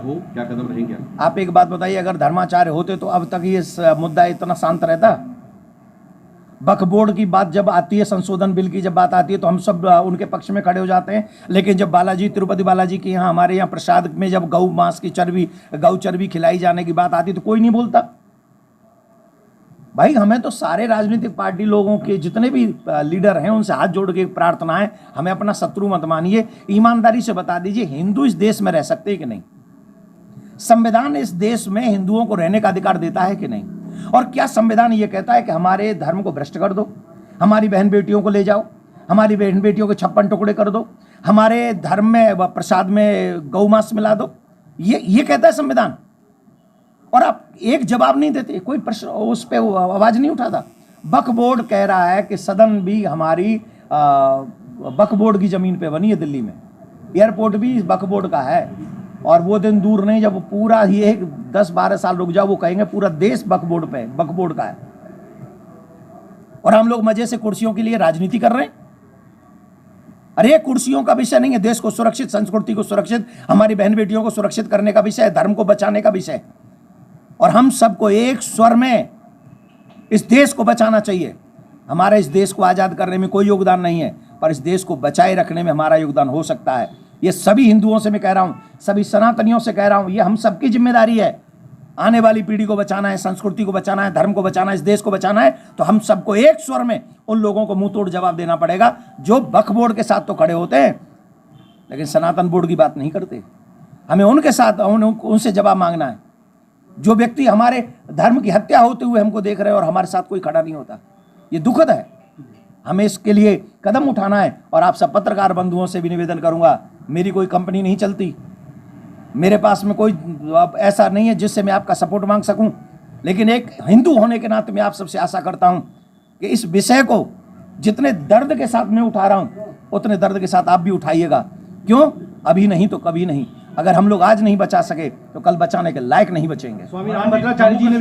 हो, क्या कदम रहेंगे? आप एक बात बताइए, अगर धर्माचार्य होते तो अब तक ये मुद्दा इतना शांत रहता? वक्फ बोर्ड की बात जब आती है, संशोधन बिल की जब बात आती है, तो हम सब उनके पक्ष में खड़े हो जाते हैं। लेकिन जब तिरुपति बालाजी के यहाँ, हमारे यहाँ प्रसाद में जब गौ मांस की गौ चर्बी खिलाई जाने की बात आती है तो कोई नहीं बोलता। भाई, हमें तो सारे राजनीतिक पार्टी लोगों के जितने भी लीडर हैं उनसे हाथ जोड़ के प्रार्थना है, हमें अपना शत्रु मत मानिए। ईमानदारी से बता दीजिए, हिंदू इस देश में रह सकते हैं कि नहीं? संविधान इस देश में हिंदुओं को रहने का अधिकार देता है कि नहीं? और क्या संविधान ये कहता है कि हमारे धर्म को भ्रष्ट कर दो, हमारी बहन बेटियों को ले जाओ, हमारी बहन बेटियों के 56 टुकड़े कर दो, हमारे धर्म में प्रसाद में गौ मांस मिला दो? ये कहता है संविधान। और आप एक जवाब नहीं देते, कोई प्रश्न उस पर आवाज नहीं उठाता। वक्फ बोर्ड कह रहा है कि सदन भी हमारी वक्फ बोर्ड की जमीन पे बनी है दिल्ली में, एयरपोर्ट भी वक्फ बोर्ड का है। और वो दिन दूर नहीं जब पूरा ये 10-12 साल रुक जाओ, वो कहेंगे पूरा देश वक्फ बोर्ड का है। और हम लोग मजे से कुर्सियों के लिए राजनीति कर रहे हैं। अरे, कुर्सियों का विषय नहीं है, देश को सुरक्षित, संस्कृति को सुरक्षित, हमारी बहन बेटियों को सुरक्षित करने का विषय है, धर्म को बचाने का विषय है। और हम सबको एक स्वर में इस देश को बचाना चाहिए। हमारे इस देश को आज़ाद करने में कोई योगदान नहीं है, पर इस देश को बचाए रखने में हमारा योगदान हो सकता है। ये सभी हिंदुओं से मैं कह रहा हूँ, सभी सनातनियों से कह रहा हूँ, ये हम सबकी जिम्मेदारी है। आने वाली पीढ़ी को बचाना है, संस्कृति को बचाना है, धर्म को बचाना है, इस देश को बचाना है, तो हम सबको एक स्वर में उन लोगों को मुंह तोड़ जवाब देना पड़ेगा जो वक्फ बोर्ड के साथ तो खड़े होते हैं लेकिन सनातन बोर्ड की बात नहीं करते। हमें उनके साथ उनसे जवाब मांगना है। जो व्यक्ति हमारे धर्म की हत्या होते हुए हमको देख रहे हैं और हमारे साथ कोई खड़ा नहीं होता, ये दुखद है। हमें इसके लिए कदम उठाना है। और आप सब पत्रकार बंधुओं से भी निवेदन करूंगा, मेरी कोई कंपनी नहीं चलती, मेरे पास में कोई ऐसा नहीं है जिससे मैं आपका सपोर्ट मांग सकूं, लेकिन एक हिंदू होने के नाते मैं आप सबसे आशा करता हूं कि इस विषय को जितने दर्द के साथ मैं उठा रहा हूं उतने दर्द के साथ आप भी उठाइएगा। क्यों? अभी नहीं तो कभी नहीं। अगर हम लोग आज नहीं बचा सके तो कल बचाने के लायक नहीं बचेंगे। स्वामी रामभद्राचार्य जी ने